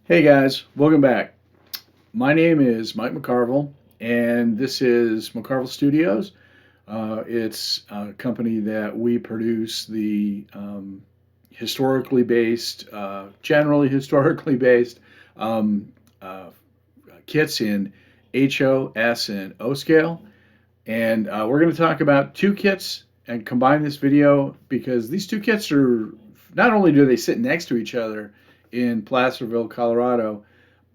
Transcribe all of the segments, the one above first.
Hey guys, welcome back. My name is Mike McCarville, and this is McCarville Studios. It's a company that we produce the historically based, generally historically based um, uh, kits in HO, S, and O scale. And we're going to talk about two kits and combine this video because these two kits are not only do they sit next to each other in Placerville, Colorado,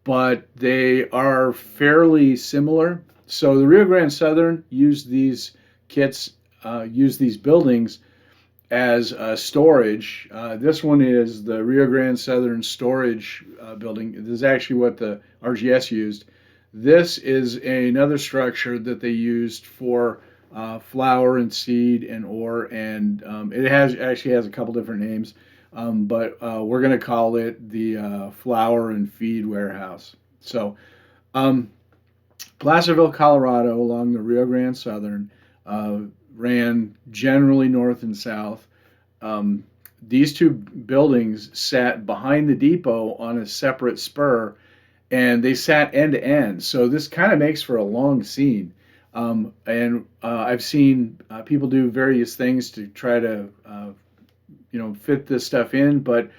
but they are fairly similar. So the Rio Grande Southern used these kits, used these buildings as storage. This one is the Rio Grande Southern storage building. This is actually what the RGS used. This is another structure that they used for flour and seed and ore, and it has actually has a couple different names, but we're going to call it the flour and feed warehouse. So, um, Placerville, Colorado, along the Rio Grande Southern, uh, ran generally north and south. Um, these two buildings sat behind the depot on a separate spur, and they sat end to end. So this kind of makes for a long scene. And I've seen people do various things to try to, fit this stuff in, but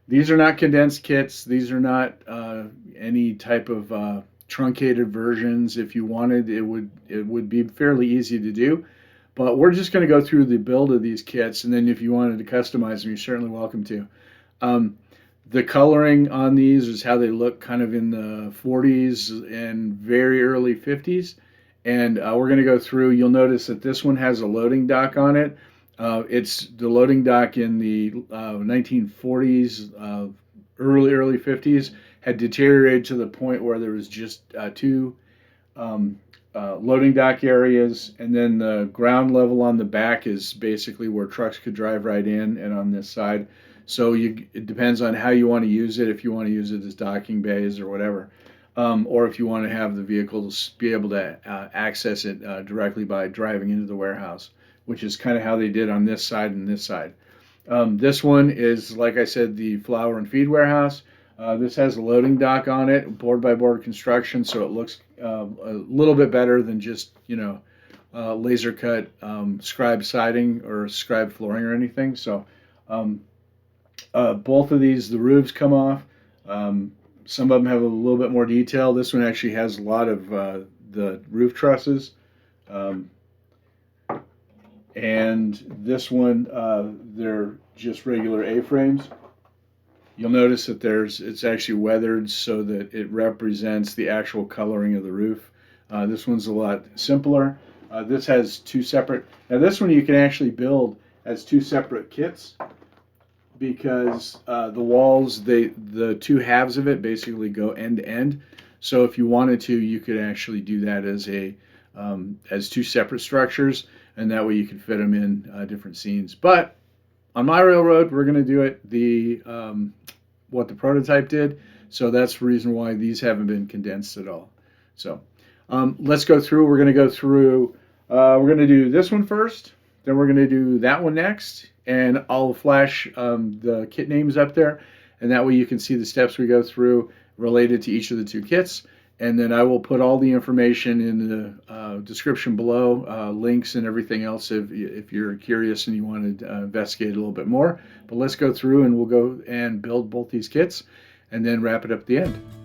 these are not condensed kits. These are not any type of truncated versions. If you wanted, it would be fairly easy to do. But we're just going to go through the build of these kits, and then if you wanted to customize them, you're certainly welcome to. Um, the coloring on these is how they look kind of in the 40s and very early 50s. And we're going to go through. You'll notice that this one has a loading dock on it. It's the loading dock in the 1940s, early 50s, had deteriorated to the point where there was just two um, loading dock areas, and then the ground level on the back is basically where trucks could drive right in, and on this side. So it depends on how you want to use it. If you want to use it as docking bays or whatever, or if you want to have the vehicles be able to access it directly by driving into the warehouse, which is kind of how they did on this side and this side. This one is, like I said, the flour and feed warehouse. This has a loading dock on it, board by board construction, so it looks a little bit better than just laser cut scribe siding or scribe flooring or anything. So um, both of these, the roofs come off. Some of them have a little bit more detail. This one actually has a lot of the roof trusses. Um, and this one, they're just regular A-frames. You'll notice that it's actually weathered so that it represents the actual coloring of the roof. This one's a lot simpler. This has two separate. Now this one you can actually build as two separate kits because the walls, the two halves of it basically go end to end. So if you wanted to, you could actually do that as two separate structures, and that way you can fit them in different scenes. But on my railroad, we're going to do it what the prototype did. So that's the reason why these haven't been condensed at all. So let's go through. We're going to go through. We're going to do this one first. Then we're going to do that one next. And I'll flash the kit names up there. And that way you can see the steps we go through related to each of the two kits. And then I will put all the information in the description below, links and everything else if you're curious and you want to investigate a little bit more. But let's go through and we'll go and build both these kits and then wrap it up at the end.